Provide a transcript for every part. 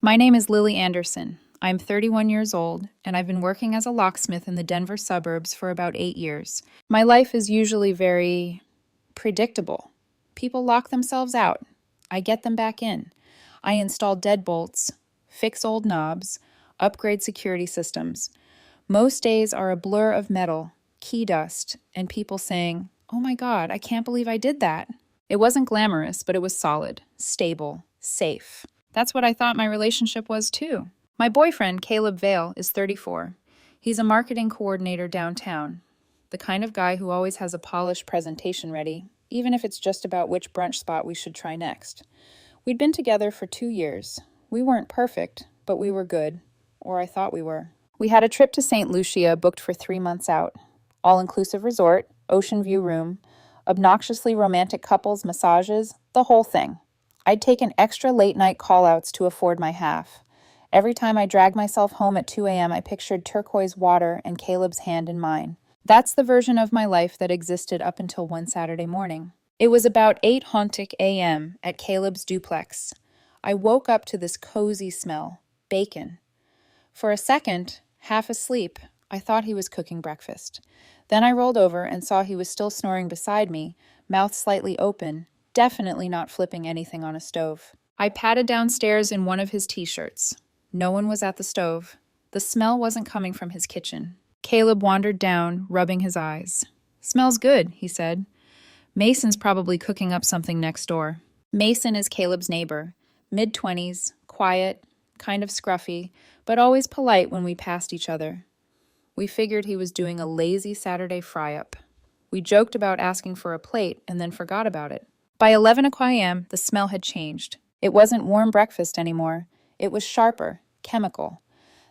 My name is Lily Anderson. I'm 31 years old, and I've been working as a locksmith in the Denver suburbs for about 8 years. My life is usually very predictable. People lock themselves out. I get them back in. I install deadbolts, fix old knobs, upgrade security systems. Most days are a blur of metal, key dust, and people saying, "Oh my God, I can't believe I did that." It wasn't glamorous, but it was solid, stable, safe. That's what I thought my relationship was too. My boyfriend, Caleb Vale, is 34. He's a marketing coordinator downtown, the kind of guy who always has a polished presentation ready, even if it's just about which brunch spot we should try next. We'd been together for 2 years. We weren't perfect, but we were good, or I thought we were. We had a trip to St. Lucia booked for 3 months out. All-inclusive resort, ocean view room, obnoxiously romantic couples, massages, the whole thing. I'd taken extra late-night call-outs to afford my half. Every time I dragged myself home at 2 a.m., I pictured turquoise water and Caleb's hand in mine. That's the version of my life that existed up until one Saturday morning. It was about 8:00 a.m. at Caleb's duplex. I woke up to this cozy smell, bacon. For a second, half asleep, I thought he was cooking breakfast. Then I rolled over and saw he was still snoring beside me, mouth slightly open, definitely not flipping anything on a stove. I patted downstairs in one of his t-shirts. No one was at the stove. The smell wasn't coming from his kitchen. Caleb wandered down, rubbing his eyes. "Smells good," he said. "Mason's probably cooking up something next door." Mason is Caleb's neighbor, mid-20s, quiet, kind of scruffy, but always polite when we passed each other. We figured he was doing a lazy Saturday fry-up. We joked about asking for a plate and then forgot about it. By 11 a.m., the smell had changed. It wasn't warm breakfast anymore. It was sharper, chemical.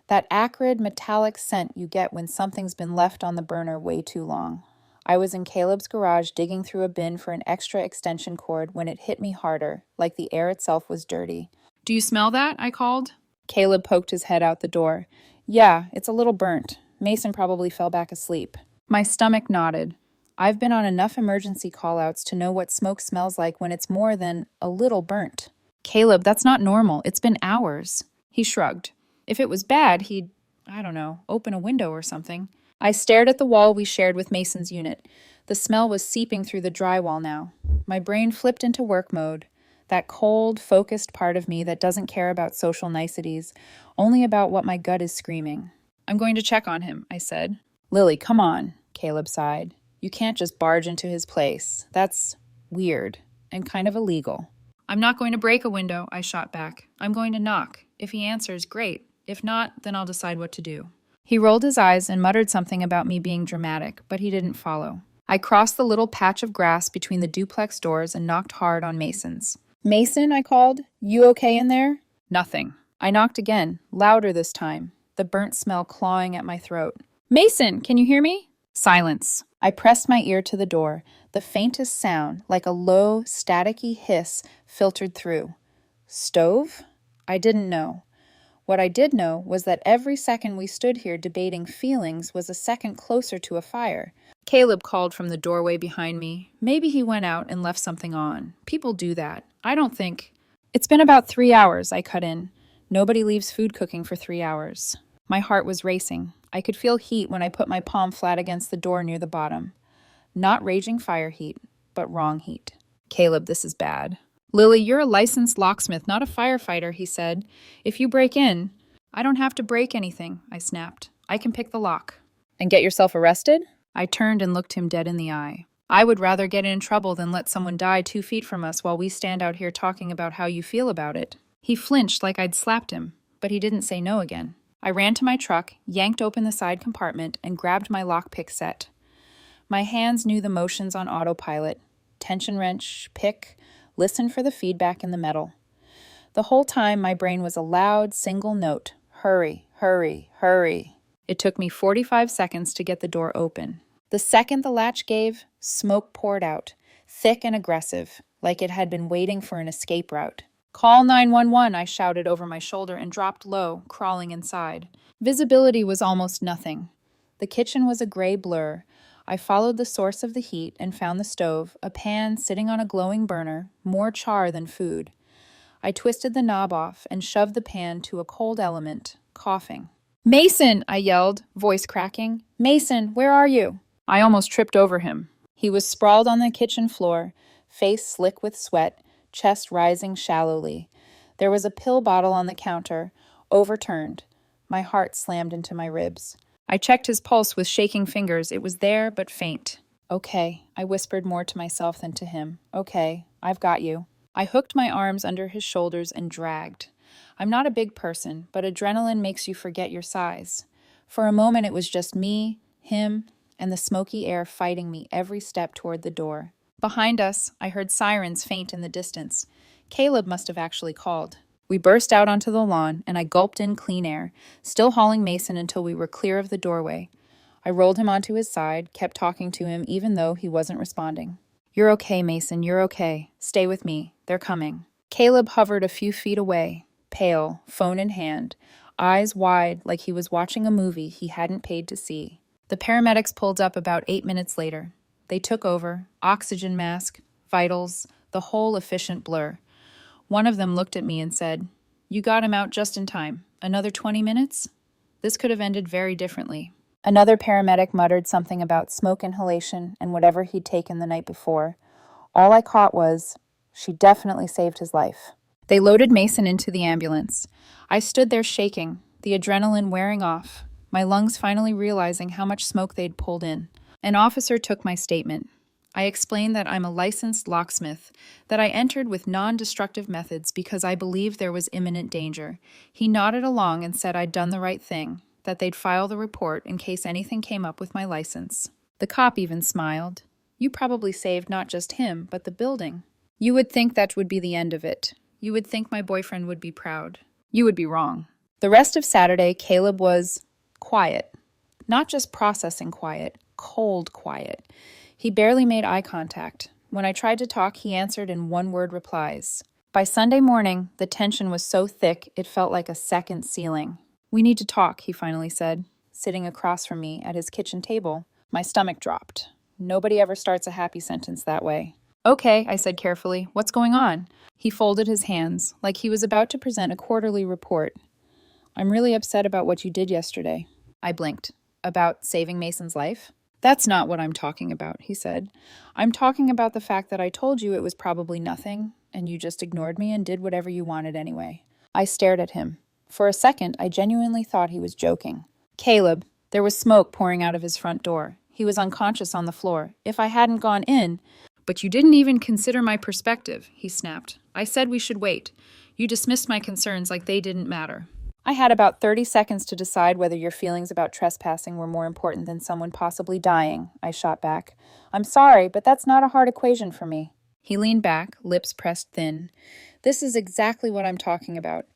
That acrid, metallic scent you get when something's been left on the burner way too long. I was in Caleb's garage digging through a bin for an extra extension cord when it hit me harder, like the air itself was dirty. "Do you smell that?" I called. Caleb poked his head out the door. "Yeah, it's a little burnt. Mason probably fell back asleep." My stomach nodded. I've been on enough emergency call-outs to know what smoke smells like when it's more than a little burnt. "Caleb, that's not normal. It's been hours." He shrugged. If it was bad, he'd, I don't know, open a window or something. I stared at the wall we shared with Mason's unit. The smell was seeping through the drywall now. My brain flipped into work mode. That cold, focused part of me that doesn't care about social niceties, only about what my gut is screaming. "I'm going to check on him," I said. "Lily, come on," Caleb sighed. "You can't just barge into his place. That's weird and kind of illegal." "I'm not going to break a window," I shot back. "I'm going to knock. If he answers, great. If not, then I'll decide what to do." He rolled his eyes and muttered something about me being dramatic, but he didn't follow. I crossed the little patch of grass between the duplex doors and knocked hard on Mason's. "Mason," I called. "You okay in there?" Nothing. I knocked again, louder this time, the burnt smell clawing at my throat. "Mason, can you hear me?" Silence. I pressed my ear to the door. The faintest sound, like a low, staticky hiss, filtered through. Stove? I didn't know. What I did know was that every second we stood here debating feelings was a second closer to a fire. Caleb called from the doorway behind me. Maybe he went out and left something on. People do that. I don't think... "It's been about 3 hours," I cut in. Nobody leaves food cooking for 3 hours. My heart was racing. I could feel heat when I put my palm flat against the door near the bottom. Not raging fire heat, but wrong heat. "Caleb, this is bad." "Lily, you're a licensed locksmith, not a firefighter," he said. "If you break in..." "I don't have to break anything," I snapped. "I can pick the lock." "And get yourself arrested?" I turned and looked him dead in the eye. "I would rather get in trouble than let someone die 2 feet from us while we stand out here talking about how you feel about it." He flinched like I'd slapped him, but he didn't say no again. I ran to my truck, yanked open the side compartment, and grabbed my lockpick set. My hands knew the motions on autopilot. Tension wrench, pick, listen for the feedback in the metal. The whole time my brain was a loud, single note. Hurry, hurry, hurry. It took me 45 seconds to get the door open. The second the latch gave, smoke poured out, thick and aggressive, like it had been waiting for an escape route. "Call 911, I shouted over my shoulder and dropped low, crawling inside. Visibility was almost nothing. The kitchen was a gray blur. I followed the source of the heat and found the stove, a pan sitting on a glowing burner, more char than food. I twisted the knob off and shoved the pan to a cold element, coughing. "Mason!" I yelled, voice cracking. "Mason, where are you?" I almost tripped over him. He was sprawled on the kitchen floor, face slick with sweat, chest rising shallowly. There was a pill bottle on the counter, overturned. My heart slammed into my ribs. I checked his pulse with shaking fingers. It was there, but faint. "Okay," I whispered more to myself than to him. "Okay, I've got you." I hooked my arms under his shoulders and dragged. I'm not a big person, but adrenaline makes you forget your size. For a moment, it was just me, him, and the smoky air fighting me every step toward the door. Behind us, I heard sirens faint in the distance. Caleb must have actually called. We burst out onto the lawn, and I gulped in clean air, still hauling Mason until we were clear of the doorway. I rolled him onto his side, kept talking to him even though he wasn't responding. "You're okay, Mason, you're okay. Stay with me. They're coming." Caleb hovered a few feet away, pale, phone in hand, eyes wide like he was watching a movie he hadn't paid to see. The paramedics pulled up about 8 minutes later. They took over, oxygen mask, vitals, the whole efficient blur. One of them looked at me and said, "You got him out just in time. Another 20 minutes?" This could have ended very differently. Another paramedic muttered something about smoke inhalation and whatever he'd taken the night before. All I caught was, "She definitely saved his life." They loaded Mason into the ambulance. I stood there shaking, the adrenaline wearing off, my lungs finally realizing how much smoke they'd pulled in. An officer took my statement. I explained that I'm a licensed locksmith, that I entered with non-destructive methods because I believed there was imminent danger. He nodded along and said I'd done the right thing, that they'd file the report in case anything came up with my license. The cop even smiled. "You probably saved not just him, but the building. You would think that would be the end of it. You would think my boyfriend would be proud. You would be wrong." The rest of Saturday, Caleb was quiet. Not just processing quiet, cold quiet. He barely made eye contact. When I tried to talk, he answered in one-word replies. By Sunday morning, the tension was so thick it felt like a second ceiling. "We need to talk," he finally said, sitting across from me at his kitchen table. My stomach dropped. Nobody ever starts a happy sentence that way. "Okay," I said carefully. "What's going on?" He folded his hands, like he was about to present a quarterly report. "I'm really upset about what you did yesterday." I blinked. "About saving Mason's life?" "That's not what I'm talking about," he said. "I'm talking about the fact that I told you it was probably nothing, and you just ignored me and did whatever you wanted anyway." I stared at him. For a second, I genuinely thought he was joking. "Caleb," there was smoke pouring out of his front door. He was unconscious on the floor. "If I hadn't gone in—" "But you didn't even consider my perspective," he snapped. "I said we should wait. You dismissed my concerns like they didn't matter." "I had about 30 seconds to decide whether your feelings about trespassing were more important than someone possibly dying," I shot back. "I'm sorry, but that's not a hard equation for me." He leaned back, lips pressed thin. "This is exactly what I'm talking about.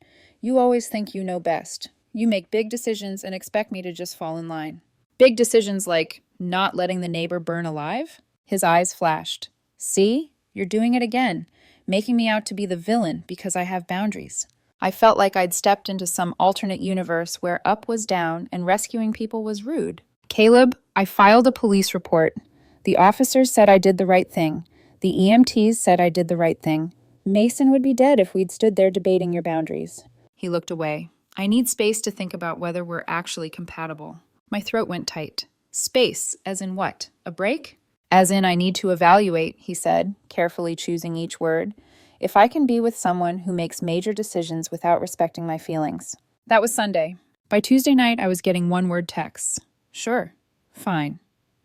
You always think you know best. You make big decisions and expect me to just fall in line. Big decisions like not letting the neighbor burn alive?" His eyes flashed. "See? You're doing it again, making me out to be the villain because I have boundaries." I felt like I'd stepped into some alternate universe where up was down and rescuing people was rude. "Caleb, I filed a police report. The officers said I did the right thing. The EMTs said I did the right thing. Mason would be dead if we'd stood there debating your boundaries." He looked away. "I need space to think about whether we're actually compatible." My throat went tight. "Space, as in what? A break?" "As in I need to evaluate," he said, carefully choosing each word. "If I can be with someone who makes major decisions without respecting my feelings." That was Sunday. By Tuesday night, I was getting one-word texts. "Sure. Fine.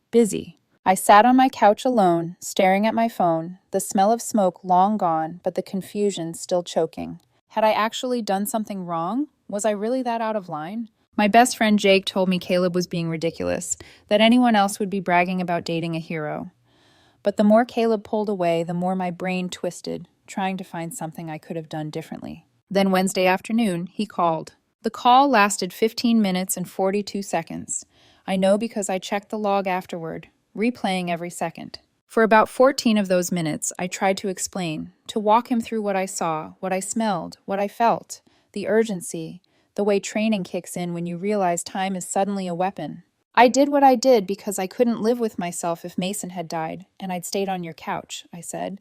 Busy." I sat on my couch alone, staring at my phone, the smell of smoke long gone, but the confusion still choking. Had I actually done something wrong? Was I really that out of line? My best friend Jake told me Caleb was being ridiculous, that anyone else would be bragging about dating a hero. But the more Caleb pulled away, the more my brain twisted, trying to find something I could have done differently. Then Wednesday afternoon, he called. The call lasted 15 minutes and 42 seconds. I know because I checked the log afterward, replaying every second. For about 14 of those minutes, I tried to explain, to walk him through what I saw, what I smelled, what I felt, the urgency, the way training kicks in when you realize time is suddenly a weapon. "I did what I did because I couldn't live with myself if Mason had died, and I'd stayed on your couch," I said.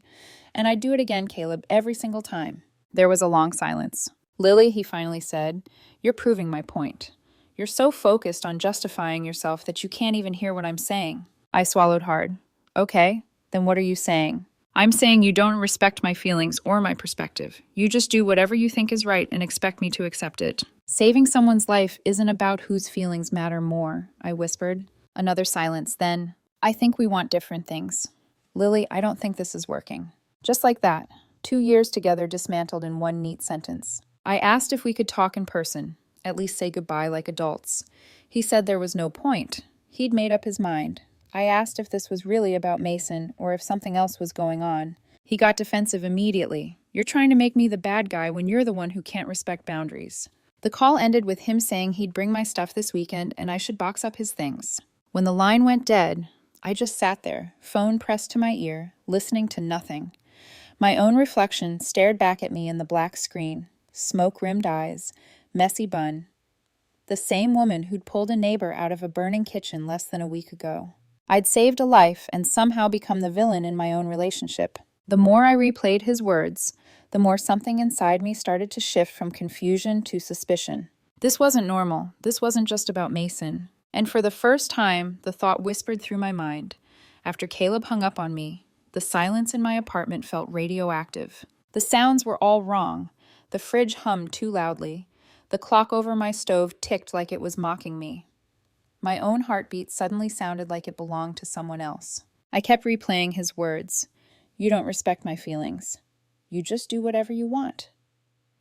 "And I'd do it again, Caleb, every single time. There was a long silence. Lily, he finally said, you're proving my point. You're so focused on justifying yourself that you can't even hear what I'm saying. I swallowed hard. Okay, then what are you saying? I'm saying you don't respect my feelings or my perspective. You just do whatever you think is right and expect me to accept it. Saving someone's life isn't about whose feelings matter more, I whispered. Another silence. Then, I think we want different things. Lily, I don't think this is working. Just like that, 2 years together dismantled in one neat sentence. I asked if we could talk in person, at least say goodbye like adults. He said there was no point. He'd made up his mind. I asked if this was really about Mason or if something else was going on. He got defensive immediately. You're trying to make me the bad guy when you're the one who can't respect boundaries. The call ended with him saying he'd bring my stuff this weekend and I should box up his things. When the line went dead, I just sat there, phone pressed to my ear, listening to nothing. My own reflection stared back at me in the black screen, smoke-rimmed eyes, messy bun. The same woman who'd pulled a neighbor out of a burning kitchen less than a week ago. I'd saved a life and somehow become the villain in my own relationship. The more I replayed his words, the more something inside me started to shift from confusion to suspicion. This wasn't normal. This wasn't just about Mason. And for the first time, the thought whispered through my mind. After Caleb hung up on me, the silence in my apartment felt radioactive. The sounds were all wrong. The fridge hummed too loudly. The clock over my stove ticked like it was mocking me. My own heartbeat suddenly sounded like it belonged to someone else. I kept replaying his words. You don't respect my feelings. You just do whatever you want.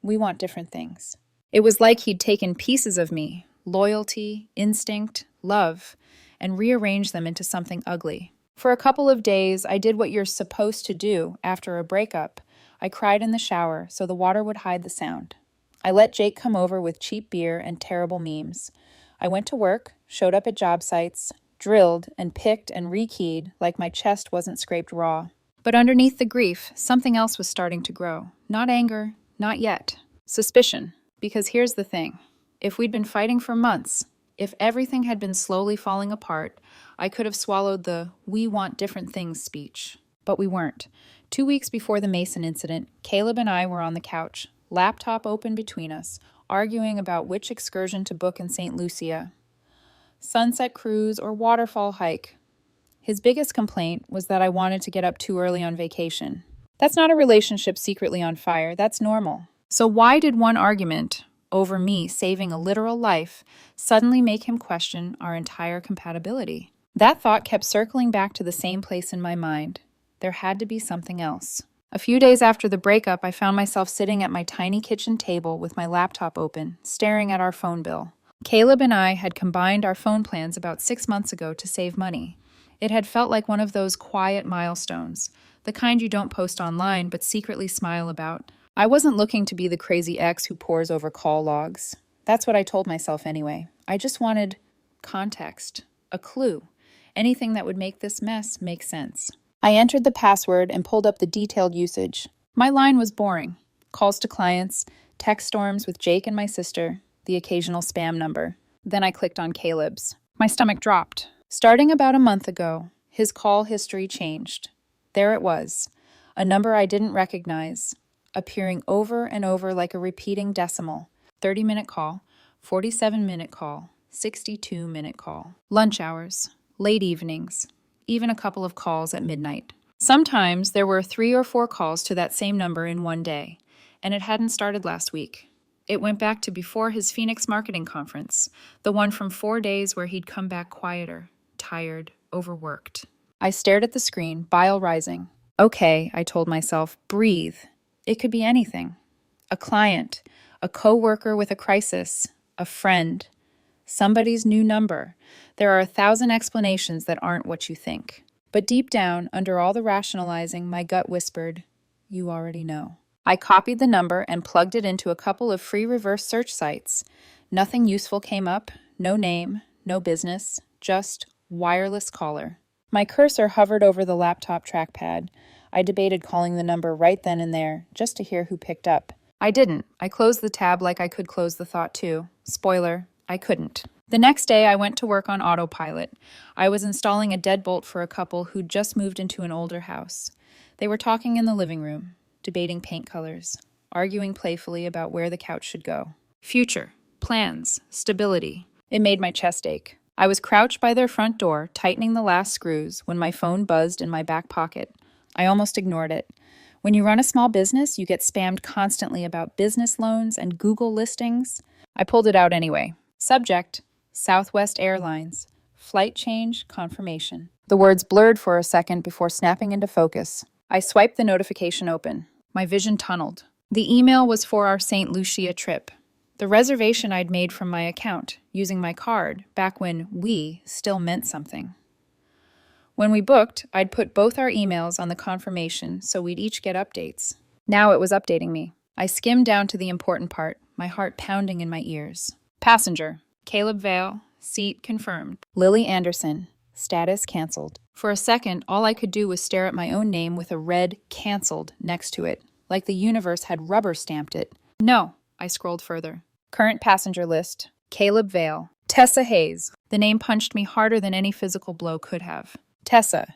We want different things. It was like he'd taken pieces of me, loyalty, instinct, love, and rearranged them into something ugly. For a couple of days, I did what you're supposed to do after a breakup. I cried in the shower so the water would hide the sound. I let Jake come over with cheap beer and terrible memes. I went to work, showed up at job sites, drilled and picked and rekeyed like my chest wasn't scraped raw. But underneath the grief, something else was starting to grow. Not anger, not yet. Suspicion. Because here's the thing. If we'd been fighting for months, if everything had been slowly falling apart, I could have swallowed the "we want different things" speech. But we weren't. 2 weeks before the Mason incident, Caleb and I were on the couch, laptop open between us, arguing about which excursion to book in St. Lucia. Sunset cruise or waterfall hike. His biggest complaint was that I wanted to get up too early on vacation. That's not a relationship secretly on fire, that's normal. So why did one argument, over me saving a literal life, suddenly make him question our entire compatibility? That thought kept circling back to the same place in my mind. There had to be something else. A few days after the breakup, I found myself sitting at my tiny kitchen table with my laptop open, staring at our phone bill. Caleb and I had combined our phone plans about 6 months ago to save money. It had felt like one of those quiet milestones, the kind you don't post online but secretly smile about. I wasn't looking to be the crazy ex who pores over call logs. That's what I told myself anyway. I just wanted context, a clue, anything that would make this mess make sense. I entered the password and pulled up the detailed usage. My line was boring. Calls to clients, text storms with Jake and my sister, the occasional spam number. Then I clicked on Caleb's. My stomach dropped. Starting about a month ago, his call history changed. There it was, a number I didn't recognize, appearing over and over like a repeating decimal. 30-minute call, 47-minute call, 62-minute call. Lunch hours, late evenings, even a couple of calls at midnight. Sometimes there were 3 or 4 calls to that same number in one day, and it hadn't started last week. It went back to before his Phoenix marketing conference, the one from 4 days where he'd come back quieter, tired, overworked. I stared at the screen, bile rising. Okay, I told myself, breathe. It could be anything. A client, a coworker with a crisis, a friend, somebody's new number. There are 1,000 explanations that aren't what you think. But deep down, under all the rationalizing, my gut whispered, you already know. I copied the number and plugged it into a couple of free reverse search sites. Nothing useful came up, no name, no business, just wireless caller. My cursor hovered over the laptop trackpad. I debated calling the number right then and there, just to hear who picked up. I didn't. I closed the tab like I could close the thought too. Spoiler, I couldn't. The next day, I went to work on autopilot. I was installing a deadbolt for a couple who'd just moved into an older house. They were talking in the living room, debating paint colors. arguing playfully about where the couch should go. Future, plans, stability. It made my chest ache. I was crouched by their front door, tightening the last screws, when my phone buzzed in my back pocket. I almost ignored it. When you run a small business, you get spammed constantly about business loans and Google listings. I pulled it out anyway. Subject, Southwest Airlines. Flight change, confirmation. The words blurred for a second before snapping into focus. I swiped the notification open. My vision tunneled. The email was for our St. Lucia trip. The reservation I'd made from my account, using my card, back when we still meant something. When we booked, I'd put both our emails on the confirmation so we'd each get updates. Now it was updating me. I skimmed down to the important part, my heart pounding in my ears. Passenger, Caleb Vale, seat confirmed. Lily Anderson, status canceled. For a second, all I could do was stare at my own name with a red "canceled" next to it, like the universe had rubber stamped it. No, I scrolled further. Current passenger list, Caleb Vale. Tessa Hayes. The name punched me harder than any physical blow could have. Tessa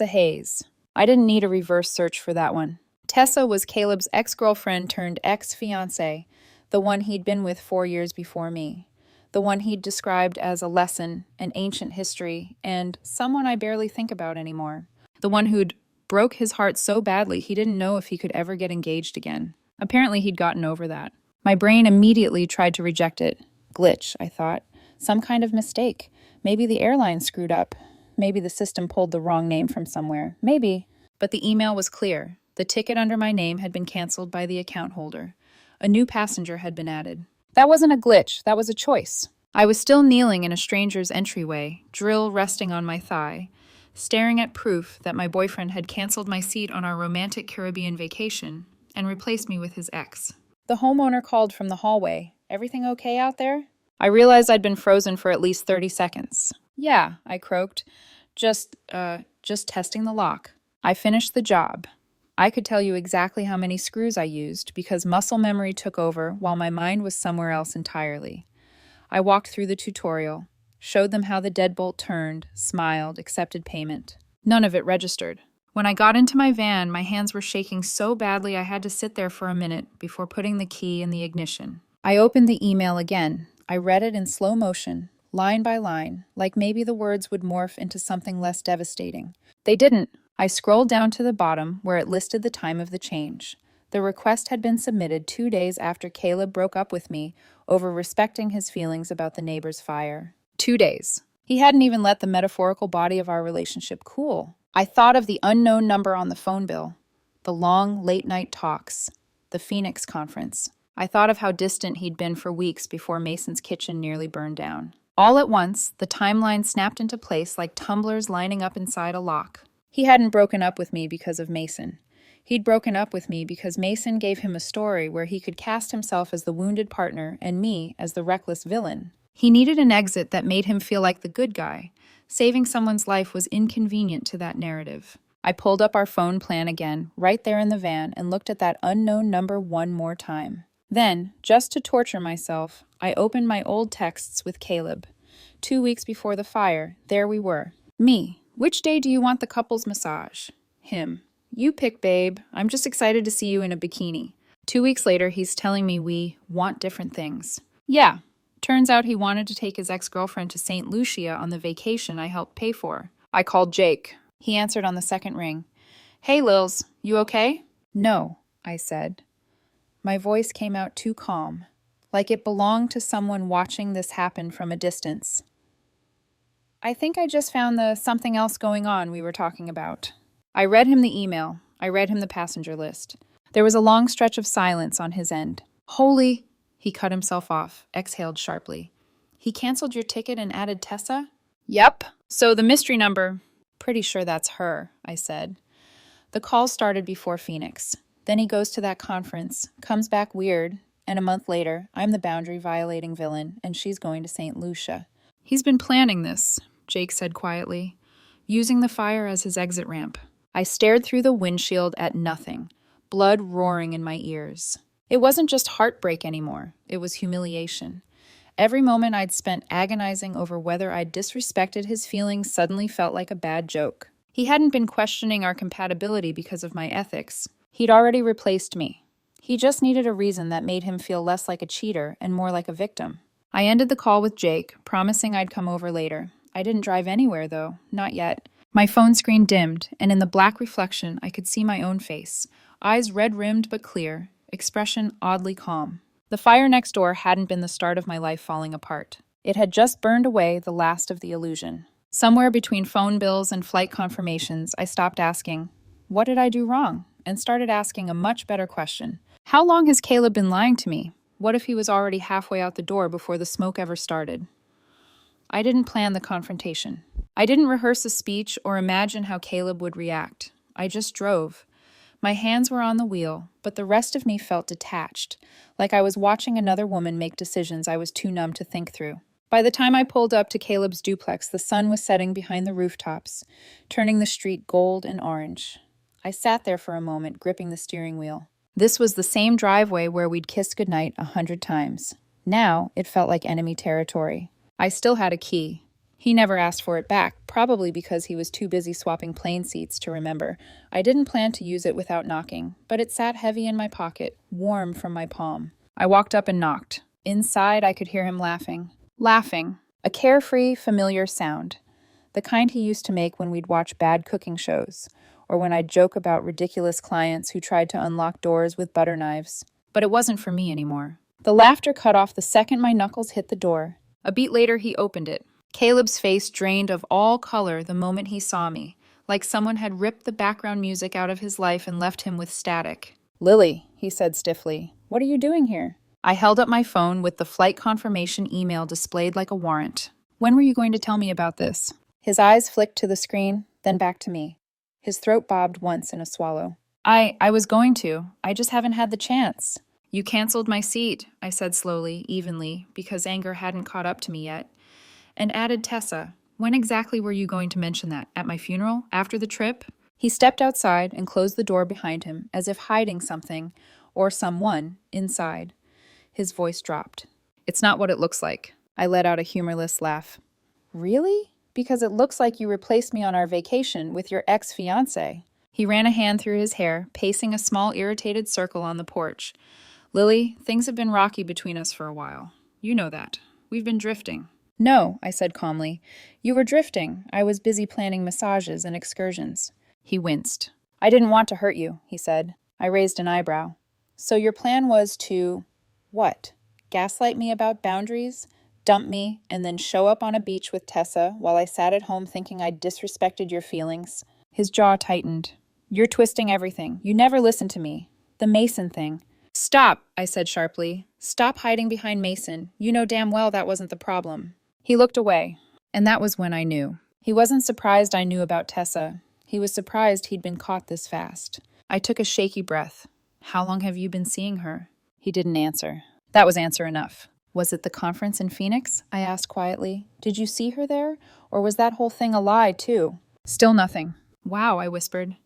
Hayes. I didn't need a reverse search for that one. Tessa was Caleb's ex-girlfriend turned ex-fiancée, the one he'd been with 4 years before me. The one he'd described as a lesson, an ancient history, and someone I barely think about anymore. The one who'd broke his heart so badly he didn't know if he could ever get engaged again. Apparently he'd gotten over that. My brain immediately tried to reject it. Glitch, I thought. Some kind of mistake. Maybe the airline screwed up. Maybe the system pulled the wrong name from somewhere. Maybe. But the email was clear. The ticket under my name had been canceled by the account holder. A new passenger had been added. That wasn't a glitch. That was a choice. I was still kneeling in a stranger's entryway, drill resting on my thigh, staring at proof that my boyfriend had canceled my seat on our romantic Caribbean vacation and replaced me with his ex. The homeowner called from the hallway. Everything okay out there? I realized I'd been frozen for at least 30 seconds. Yeah, I croaked. Just testing the lock. I finished the job. I could tell you exactly how many screws I used because muscle memory took over while my mind was somewhere else entirely. I walked through the tutorial, showed them how the deadbolt turned, smiled, accepted payment. None of it registered. When I got into my van, my hands were shaking so badly I had to sit there for a minute before putting the key in the ignition. I opened the email again. I read it in slow motion, line by line, like maybe the words would morph into something less devastating. They didn't. I scrolled down to the bottom where it listed the time of the change. The request had been submitted 2 days after Caleb broke up with me over respecting his feelings about the neighbor's fire. 2 days. He hadn't even let the metaphorical body of our relationship cool. I thought of the unknown number on the phone bill, the long, late-night talks, the Phoenix conference. I thought of how distant he'd been for weeks before Mason's kitchen nearly burned down. All at once, the timeline snapped into place like tumblers lining up inside a lock. He hadn't broken up with me because of Mason. He'd broken up with me because Mason gave him a story where he could cast himself as the wounded partner and me as the reckless villain. He needed an exit that made him feel like the good guy. Saving someone's life was inconvenient to that narrative. I pulled up our phone plan again, right there in the van, and looked at that unknown number one more time. Then, just to torture myself, I opened my old texts with Caleb. 2 weeks before the fire, there we were. Me. Which day do you want the couple's massage? Him. You pick, babe. I'm just excited to see you in a bikini. 2 weeks later, he's telling me we want different things. Yeah. Turns out he wanted to take his ex-girlfriend to St. Lucia on the vacation I helped pay for. I called Jake. He answered on the second ring. Hey, Lils, you okay? No, I said. My voice came out too calm, like it belonged to someone watching this happen from a distance. I think I just found the something else going on we were talking about. I read him the email. I read him the passenger list. There was a long stretch of silence on his end. Holy... He cut himself off, exhaled sharply. He canceled your ticket and added Tessa? Yep. So the mystery number... Pretty sure that's her, I said. The call started before Phoenix. Then he goes to that conference, comes back weird, and a month later, I'm the boundary-violating villain, and she's going to St. Lucia. He's been planning this, Jake said quietly, using the fire as his exit ramp. I stared through the windshield at nothing, blood roaring in my ears. It wasn't just heartbreak anymore, it was humiliation. Every moment I'd spent agonizing over whether I'd disrespected his feelings suddenly felt like a bad joke. He hadn't been questioning our compatibility because of my ethics. He'd already replaced me. He just needed a reason that made him feel less like a cheater and more like a victim. I ended the call with Jake, promising I'd come over later. I didn't drive anywhere, though, not yet. My phone screen dimmed, and in the black reflection, I could see my own face. Eyes red-rimmed but clear, expression oddly calm. The fire next door hadn't been the start of my life falling apart. It had just burned away the last of the illusion. Somewhere between phone bills and flight confirmations, I stopped asking, "What did I do wrong?" and started asking a much better question. How long has Caleb been lying to me? What if he was already halfway out the door before the smoke ever started? I didn't plan the confrontation. I didn't rehearse a speech or imagine how Caleb would react. I just drove. My hands were on the wheel, but the rest of me felt detached, like I was watching another woman make decisions I was too numb to think through. By the time I pulled up to Caleb's duplex, the sun was setting behind the rooftops, turning the street gold and orange. I sat there for a moment, gripping the steering wheel. This was the same driveway where we'd kissed goodnight 100 times. Now, it felt like enemy territory. I still had a key. He never asked for it back, probably because he was too busy swapping plane seats to remember. I didn't plan to use it without knocking, but it sat heavy in my pocket, warm from my palm. I walked up and knocked. Inside, I could hear him laughing. Laughing. A carefree, familiar sound. The kind he used to make when we'd watch bad cooking shows, or when I'd joke about ridiculous clients who tried to unlock doors with butter knives. But it wasn't for me anymore. The laughter cut off the second my knuckles hit the door. A beat later, he opened it. Caleb's face drained of all color the moment he saw me, like someone had ripped the background music out of his life and left him with static. "Lily," he said stiffly, "what are you doing here?" I held up my phone with the flight confirmation email displayed like a warrant. "When were you going to tell me about this?" His eyes flicked to the screen, then back to me. His throat bobbed once in a swallow. I was going to. I just haven't had the chance." "You canceled my seat," I said slowly, evenly, because anger hadn't caught up to me yet, and added Tessa. "When exactly were you going to mention that? At my funeral? After the trip?" He stepped outside and closed the door behind him, as if hiding something, or someone, inside. His voice dropped. "It's not what it looks like." I let out a humorless laugh. "Really? Because it looks like you replaced me on our vacation with your ex-fiancé." He ran a hand through his hair, pacing a small irritated circle on the porch. "Lily, things have been rocky between us for a while. You know that. We've been drifting." "No," I said calmly. "You were drifting. I was busy planning massages and excursions." He winced. "I didn't want to hurt you," he said. I raised an eyebrow. "So your plan was to... what? Gaslight me about boundaries? Dump me, and then show up on a beach with Tessa while I sat at home thinking I'd disrespected your feelings?" His jaw tightened. "You're twisting everything. You never listened to me. The Mason thing." "Stop," I said sharply. "Stop hiding behind Mason. You know damn well that wasn't the problem." He looked away, and that was when I knew. He wasn't surprised I knew about Tessa. He was surprised he'd been caught this fast. I took a shaky breath. "How long have you been seeing her?" He didn't answer. That was answer enough. "Was it the conference in Phoenix?" I asked quietly. "Did you see her there? Or was that whole thing a lie, too?" "Still nothing." "Wow," I whispered.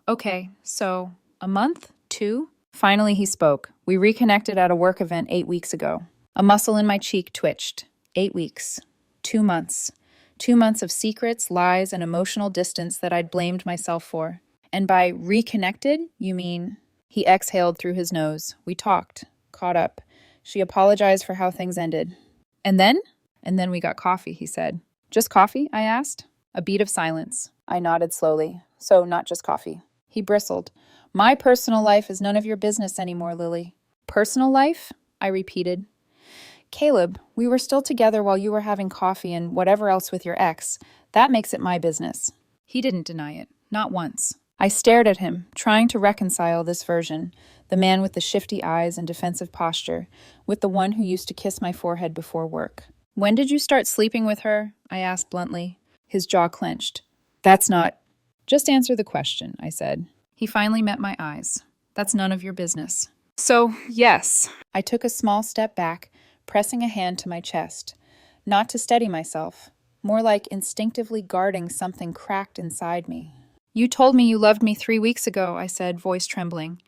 "Okay, so, a month? 2? Finally he spoke. "We reconnected at a work event 8 weeks ago." A muscle in my cheek twitched. 8 weeks. 2 months. 2 months of secrets, lies, and emotional distance that I'd blamed myself for. "And by reconnected, you mean..." He exhaled through his nose. "We talked. Caught up. She apologized for how things ended." "And then?" "And then we got coffee," he said. "Just coffee?" I asked. A beat of silence. I nodded slowly. "So, not just coffee." He bristled. "My personal life is none of your business anymore, Lily." "Personal life?" I repeated. "Caleb, we were still together while you were having coffee and whatever else with your ex. That makes it my business." He didn't deny it. Not once. I stared at him, trying to reconcile this version, the man with the shifty eyes and defensive posture, with the one who used to kiss my forehead before work. "When did you start sleeping with her?" I asked bluntly. His jaw clenched. "That's not..." "Just answer the question," I said. He finally met my eyes. "That's none of your business." "So, yes." I took a small step back, pressing a hand to my chest. Not to steady myself, more like instinctively guarding something cracked inside me. "You told me you loved me 3 weeks ago," I said, voice trembling.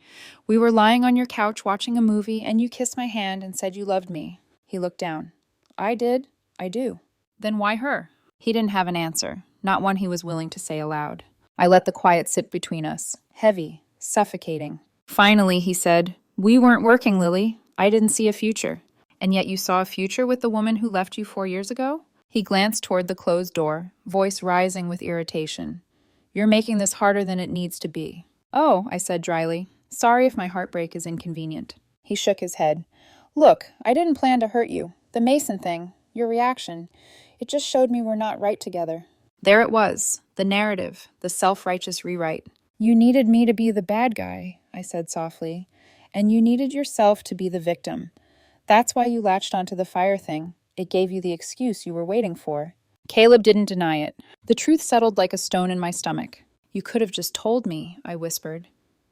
"We were lying on your couch watching a movie, and you kissed my hand and said you loved me." He looked down. "I did. I do." "Then why her?" He didn't have an answer, not one he was willing to say aloud. I let the quiet sit between us, heavy, suffocating. Finally, he said, We weren't working, Lily. I didn't see a future. And yet you saw a future with the woman who left you 4 years ago? He glanced toward the closed door, voice rising with irritation. You're making this harder than it needs to be. Oh, I said dryly. Sorry if my heartbreak is inconvenient. He shook his head. Look, I didn't plan to hurt you. The Mason thing, your reaction, it just showed me we're not right together. There it was, the narrative, the self-righteous rewrite. You needed me to be the bad guy, I said softly, and you needed yourself to be the victim. That's why you latched onto the fire thing. It gave you the excuse you were waiting for. Caleb didn't deny it. The truth settled like a stone in my stomach. You could have just told me, I whispered.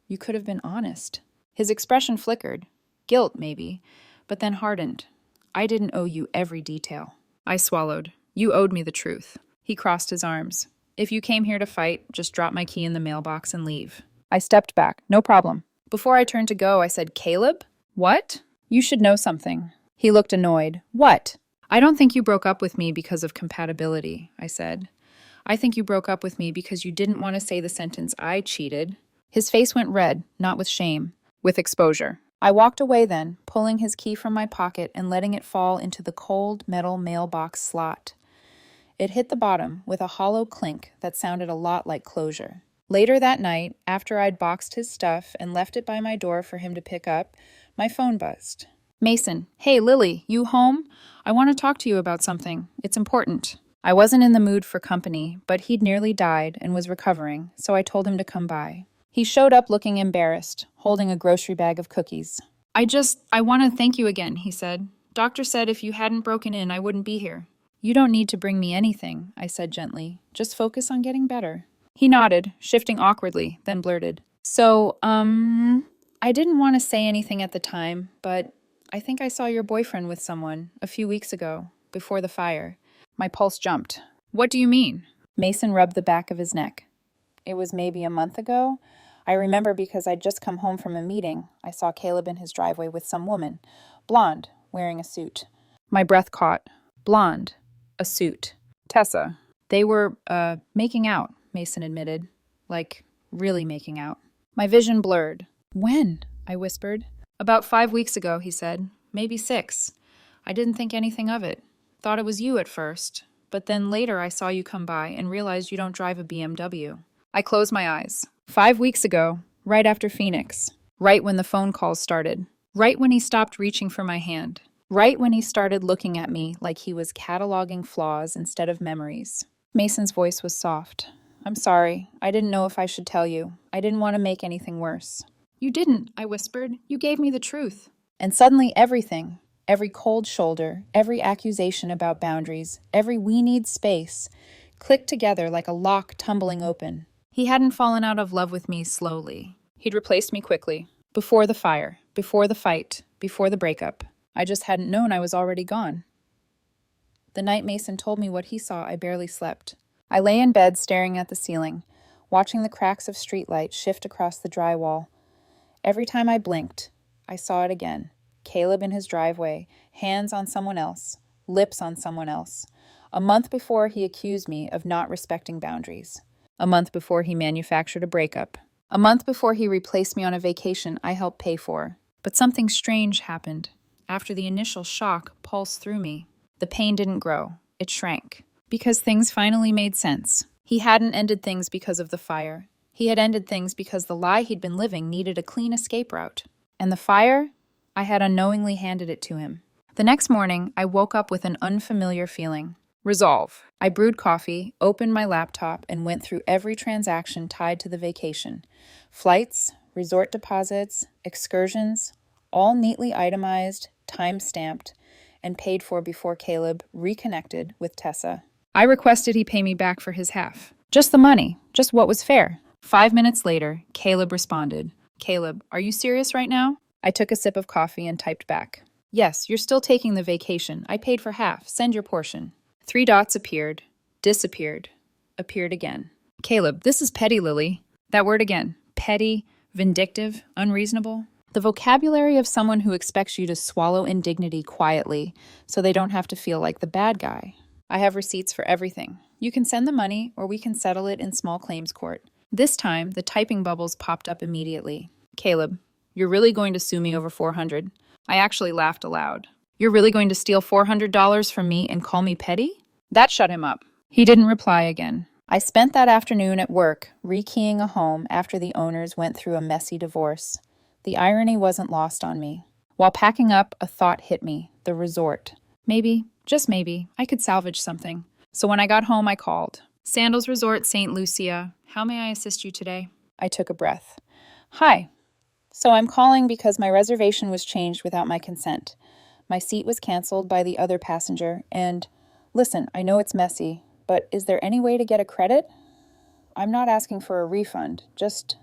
You could have been honest. His expression flickered. Guilt, maybe, but then hardened. I didn't owe you every detail. I swallowed. You owed me the truth. He crossed his arms. If you came here to fight, just drop my key in the mailbox and leave. I stepped back. No problem. Before I turned to go, I said, Caleb? What? You should know something. He looked annoyed. What? I don't think you broke up with me because of compatibility, I said. I think you broke up with me because you didn't want to say the sentence I cheated. His face went red, not with shame, with exposure. I walked away then, pulling his key from my pocket and letting it fall into the cold metal mailbox slot. It hit the bottom with a hollow clink that sounded a lot like closure. Later that night, after I'd boxed his stuff and left it by my door for him to pick up, my phone buzzed. Mason, hey, Lily, you home? I want to talk to you about something. It's important. I wasn't in the mood for company, but he'd nearly died and was recovering, so I told him to come by. He showed up looking embarrassed, holding a grocery bag of cookies. I want to thank you again, he said. Doctor said if you hadn't broken in, I wouldn't be here. You don't need to bring me anything, I said gently. Just focus on getting better. He nodded, shifting awkwardly, then blurted. I didn't want to say anything at the time, but I think I saw your boyfriend with someone a few weeks ago, before the fire. My pulse jumped. What do you mean? Mason rubbed the back of his neck. It was maybe a month ago. I remember because I'd just come home from a meeting. I saw Caleb in his driveway with some woman, blonde, wearing a suit. My breath caught. Blonde, a suit. Tessa. They were, making out, Mason admitted. Like, really making out. My vision blurred. When? I whispered. About 5 weeks ago, he said. Maybe 6. I didn't think anything of it. Thought it was you at first. But then later I saw you come by and realized you don't drive a BMW. I closed my eyes. 5 weeks ago, right after Phoenix. Right when the phone calls started. Right when he stopped reaching for my hand. Right when he started looking at me like he was cataloging flaws instead of memories. Mason's voice was soft. I'm sorry. I didn't know if I should tell you. I didn't want to make anything worse. You didn't, I whispered. You gave me the truth. And suddenly everything, every cold shoulder, every accusation about boundaries, every we need space, clicked together like a lock tumbling open. He hadn't fallen out of love with me slowly. He'd replaced me quickly. Before the fire, before the fight, before the breakup. I just hadn't known I was already gone. The night Mason told me what he saw, I barely slept. I lay in bed staring at the ceiling, watching the cracks of streetlight shift across the drywall. Every time I blinked, I saw it again. Caleb in his driveway, hands on someone else, lips on someone else. A month before he accused me of not respecting boundaries. A month before he manufactured a breakup. A month before he replaced me on a vacation I helped pay for. But something strange happened. After the initial shock pulsed through me, the pain didn't grow. It shrank. Because things finally made sense. He hadn't ended things because of the fire. He had ended things because the lie he'd been living needed a clean escape route. And the fire? I had unknowingly handed it to him. The next morning, I woke up with an unfamiliar feeling. Resolve. I brewed coffee, opened my laptop, and went through every transaction tied to the vacation. Flights, resort deposits, excursions, all neatly itemized, time-stamped, and paid for before Caleb reconnected with Tessa. I requested he pay me back for his half. Just the money, just what was fair. 5 minutes later, Caleb responded. Caleb, are you serious right now? I took a sip of coffee and typed back. Yes, you're still taking the vacation. I paid for half. Send your portion. 3 dots appeared, disappeared, appeared again. Caleb, this is petty, Lily. That word again. Petty, vindictive, unreasonable. The vocabulary of someone who expects you to swallow indignity quietly so they don't have to feel like the bad guy. I have receipts for everything. You can send the money or we can settle it in small claims court. This time, the typing bubbles popped up immediately. Caleb, You're really going to sue me over 400? I actually laughed aloud. You're really going to steal $400 from me and call me petty? That shut him up. He didn't reply again. I spent that afternoon at work, rekeying a home after the owners went through a messy divorce. The irony wasn't lost on me. While packing up, a thought hit me: the resort. Maybe, just maybe, I could salvage something. So when I got home, I called. Sandals Resort, St. Lucia. How may I assist you today? I took a breath. Hi. So I'm calling because my reservation was changed without my consent. My seat was canceled by the other passenger, and listen, I know it's messy, but is there any way to get a credit? I'm not asking for a refund, just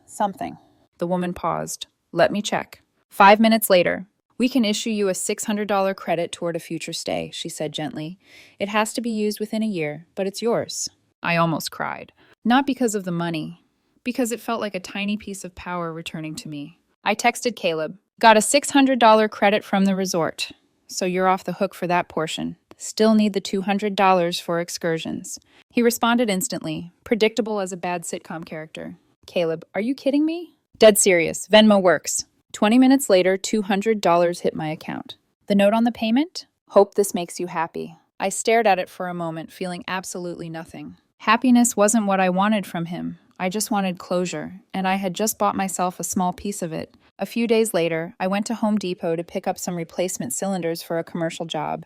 something. The woman paused. Let me check. 5 minutes later, we can issue you a $600 credit toward a future stay, she said gently. It has to be used within a year, but it's yours. I almost cried. Not because of the money, because it felt like a tiny piece of power returning to me. I texted Caleb. Got a $600 credit from the resort, so you're off the hook for that portion. Still need the $200 for excursions. He responded instantly, predictable as a bad sitcom character. Caleb, are you kidding me? Dead serious. Venmo works. 20 minutes later, $200 hit my account. The note on the payment? Hope this makes you happy. I stared at it for a moment, feeling absolutely nothing. Happiness wasn't what I wanted from him. I just wanted closure, and I had just bought myself a small piece of it. A few days later, I went to Home Depot to pick up some replacement cylinders for a commercial job.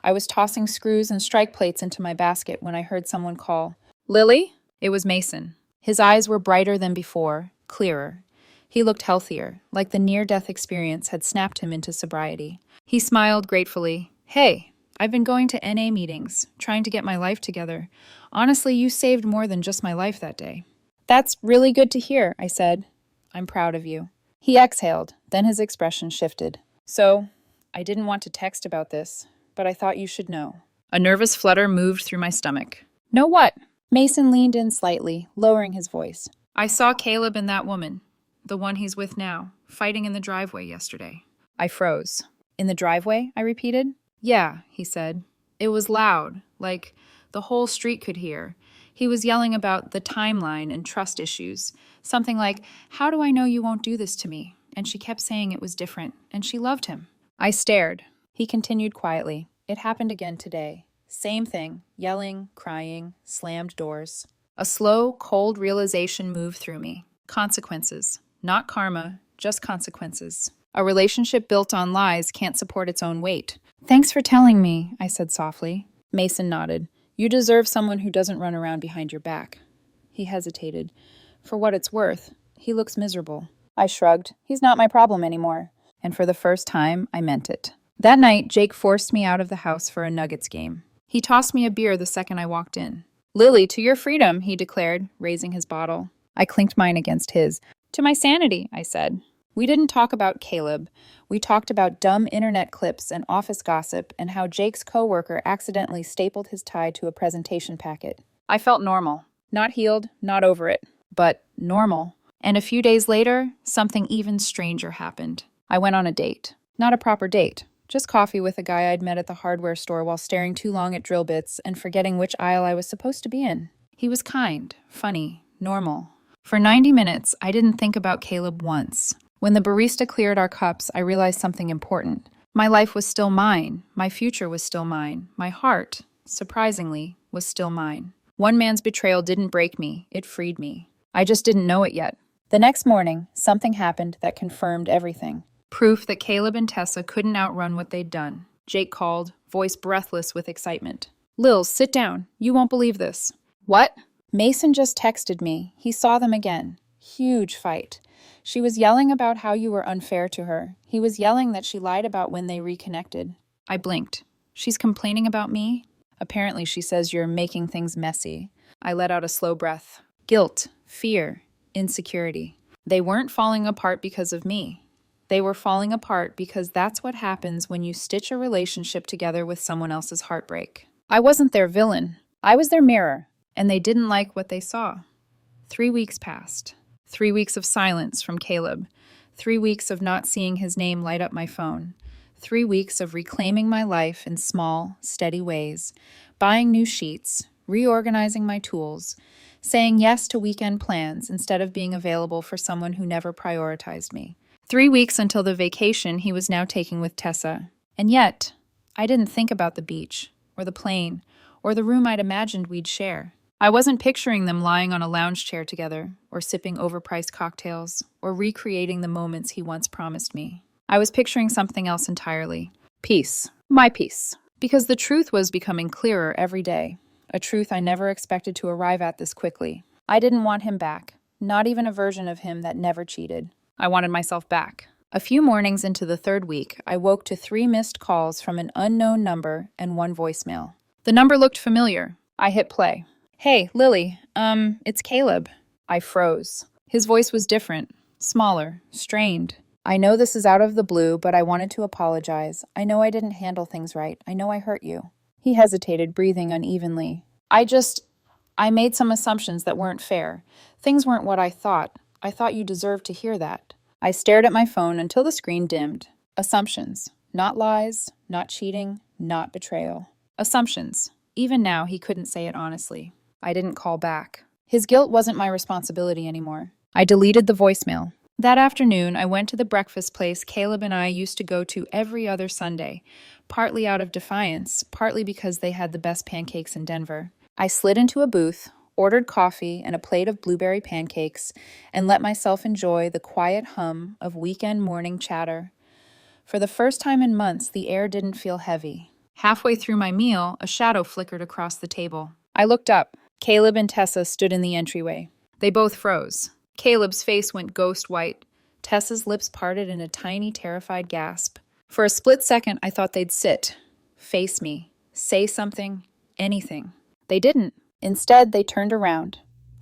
I was tossing screws and strike plates into my basket when I heard someone call, Lily? It was Mason. His eyes were brighter than before, clearer. He looked healthier, like the near-death experience had snapped him into sobriety. He smiled gratefully. Hey, I've been going to NA meetings, trying to get my life together. Honestly, you saved more than just my life that day. That's really good to hear, I said. I'm proud of you. He exhaled, then his expression shifted. So, I didn't want to text about this, but I thought you should know. A nervous flutter moved through my stomach. Know what? Mason leaned in slightly, lowering his voice. I saw Caleb and that woman, the one he's with now, fighting in the driveway yesterday. I froze. In the driveway? I repeated. Yeah, he said. It was loud, like the whole street could hear. He was yelling about the timeline and trust issues. Something like, how do I know you won't do this to me? And she kept saying it was different, and she loved him. I stared. He continued quietly. It happened again today. Same thing, yelling, crying, slammed doors. A slow, cold realization moved through me. Consequences. Not karma, just consequences. A relationship built on lies can't support its own weight. Thanks for telling me, I said softly. Mason nodded. You deserve someone who doesn't run around behind your back. He hesitated. For what it's worth, he looks miserable. I shrugged. He's not my problem anymore. And for the first time, I meant it. That night, Jake forced me out of the house for a Nuggets game. He tossed me a beer the second I walked in. Lily, to your freedom, he declared, raising his bottle. I clinked mine against his. To my sanity, I said. We didn't talk about Caleb. We talked about dumb internet clips and office gossip and how Jake's coworker accidentally stapled his tie to a presentation packet. I felt normal. Not healed, not over it, but normal. And a few days later, something even stranger happened. I went on a date. Not a proper date. Just coffee with a guy I'd met at the hardware store while staring too long at drill bits and forgetting which aisle I was supposed to be in. He was kind, funny, normal. For 90 minutes, I didn't think about Caleb once. When the barista cleared our cups, I realized something important. My life was still mine. My future was still mine. My heart, surprisingly, was still mine. One man's betrayal didn't break me. It freed me. I just didn't know it yet. The next morning, something happened that confirmed everything. Proof that Caleb and Tessa couldn't outrun what they'd done. Jake called, voice breathless with excitement. Lils, sit down. You won't believe this. What? Mason just texted me. He saw them again. Huge fight. She was yelling about how you were unfair to her. He was yelling that she lied about when they reconnected. I blinked. She's complaining about me? Apparently she says you're making things messy. I let out a slow breath. Guilt, fear, insecurity. They weren't falling apart because of me. They were falling apart because that's what happens when you stitch a relationship together with someone else's heartbreak. I wasn't their villain. I was their mirror, and they didn't like what they saw. 3 weeks passed. 3 weeks of silence from Caleb. 3 weeks of not seeing his name light up my phone. 3 weeks of reclaiming my life in small, steady ways, buying new sheets, reorganizing my tools, saying yes to weekend plans instead of being available for someone who never prioritized me. 3 weeks until the vacation he was now taking with Tessa. And yet, I didn't think about the beach, or the plane, or the room I'd imagined we'd share. I wasn't picturing them lying on a lounge chair together, or sipping overpriced cocktails, or recreating the moments he once promised me. I was picturing something else entirely. Peace. My peace. Because the truth was becoming clearer every day, a truth I never expected to arrive at this quickly. I didn't want him back, not even a version of him that never cheated. I wanted myself back. A few mornings into the 3rd week, I woke to 3 missed calls from an unknown number and 1 voicemail. The number looked familiar. I hit play. Hey, Lily, it's Caleb. I froze. His voice was different, smaller, strained. I know this is out of the blue, but I wanted to apologize. I know I didn't handle things right. I know I hurt you. He hesitated, breathing unevenly. I made some assumptions that weren't fair. Things weren't what I thought. I thought you deserved to hear that. I stared at my phone until the screen dimmed. Assumptions. Not lies, not cheating, not betrayal. Assumptions. Even now, he couldn't say it honestly. I didn't call back. His guilt wasn't my responsibility anymore. I deleted the voicemail. That afternoon, I went to the breakfast place Caleb and I used to go to every other Sunday, partly out of defiance, partly because they had the best pancakes in Denver. I slid into a booth, ordered coffee and a plate of blueberry pancakes, and let myself enjoy the quiet hum of weekend morning chatter. For the first time in months, the air didn't feel heavy. Halfway through my meal, a shadow flickered across the table. I looked up. Caleb and Tessa stood in the entryway. They both froze. Caleb's face went ghost white. Tessa's lips parted in a tiny, terrified gasp. For a split second, I thought they'd sit, face me, say something, anything. They didn't. Instead, they turned around,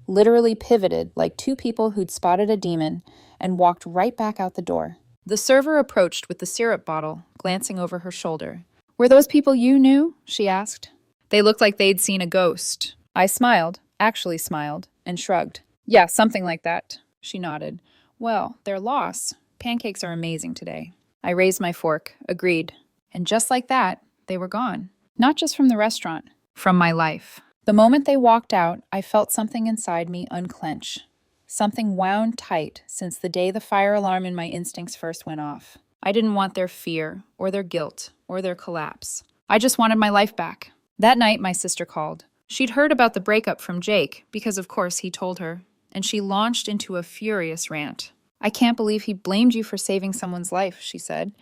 literally pivoted like 2 people who'd spotted a demon, and walked right back out the door. The server approached with the syrup bottle, glancing over her shoulder. Were those people you knew? She asked. They looked like they'd seen a ghost. I smiled, actually smiled, and shrugged. Yeah, something like that. She nodded. Well, their loss. Pancakes are amazing today. I raised my fork, agreed. And just like that, they were gone. Not just from the restaurant, from my life. The moment they walked out, I felt something inside me unclench. Something wound tight since the day the fire alarm in my instincts first went off. I didn't want their fear, or their guilt, or their collapse. I just wanted my life back. That night, my sister called. She'd heard about the breakup from Jake, because of course he told her, and she launched into a furious rant. I can't believe he blamed you for saving someone's life, she said.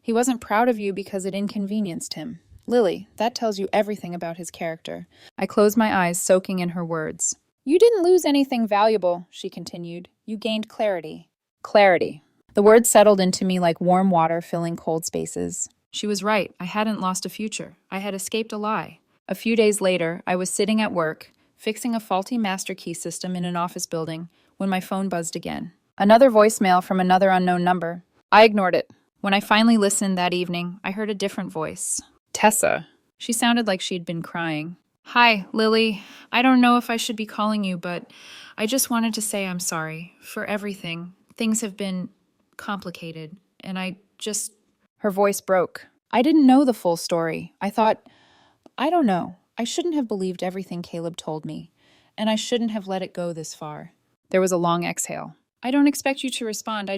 He wasn't proud of you because it inconvenienced him. Lily, that tells you everything about his character. I closed my eyes, soaking in her words. You didn't lose anything valuable, she continued. You gained clarity. Clarity. The words settled into me like warm water filling cold spaces. She was right. I hadn't lost a future. I had escaped a lie. A few days later, I was sitting at work, fixing a faulty master key system in an office building, when my phone buzzed again. Another voicemail from another unknown number. I ignored it. When I finally listened that evening, I heard a different voice. Tessa. She sounded like she'd been crying. Hi, Lily. I don't know if I should be calling you, but I just wanted to say I'm sorry for everything. Things have been complicated, and Her voice broke. I didn't know the full story. I thought, I don't know. I shouldn't have believed everything Caleb told me, and I shouldn't have let it go this far. There was a long exhale. I don't expect you to respond.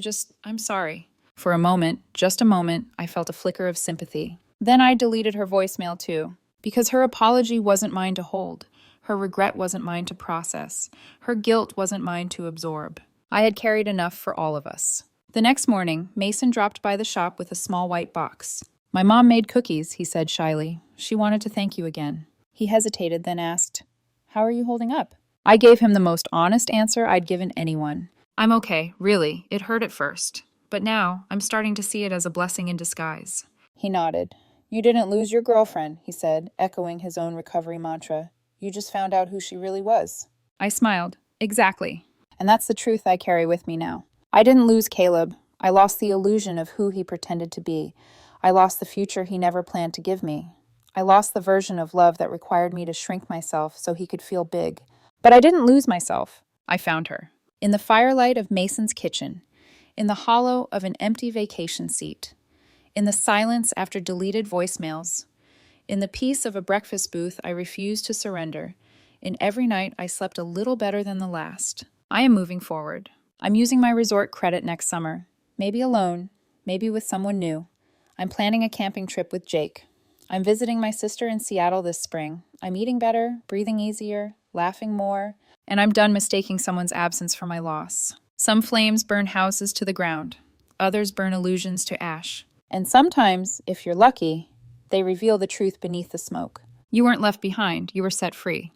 I'm sorry. For a moment, just a moment, I felt a flicker of sympathy. Then I deleted her voicemail too, because her apology wasn't mine to hold. Her regret wasn't mine to process. Her guilt wasn't mine to absorb. I had carried enough for all of us. The next morning, Mason dropped by the shop with a small white box. My mom made cookies, he said shyly. She wanted to thank you again. He hesitated, then asked, How are you holding up? I gave him the most honest answer I'd given anyone. I'm okay, really. It hurt at first. But now, I'm starting to see it as a blessing in disguise. He nodded. You didn't lose your girlfriend, he said, echoing his own recovery mantra. You just found out who she really was. I smiled. Exactly. And that's the truth I carry with me now. I didn't lose Caleb. I lost the illusion of who he pretended to be. I lost the future he never planned to give me. I lost the version of love that required me to shrink myself so he could feel big. But I didn't lose myself. I found her. In the firelight of Mason's kitchen. In the hollow of an empty vacation seat. In the silence after deleted voicemails. In the peace of a breakfast booth I refused to surrender. In every night I slept a little better than the last. I am moving forward. I'm using my resort credit next summer. Maybe alone, maybe with someone new. I'm planning a camping trip with Jake. I'm visiting my sister in Seattle this spring. I'm eating better, breathing easier, laughing more, and I'm done mistaking someone's absence for my loss. Some flames burn houses to the ground. Others burn illusions to ash. And sometimes, if you're lucky, they reveal the truth beneath the smoke. You weren't left behind, you were set free.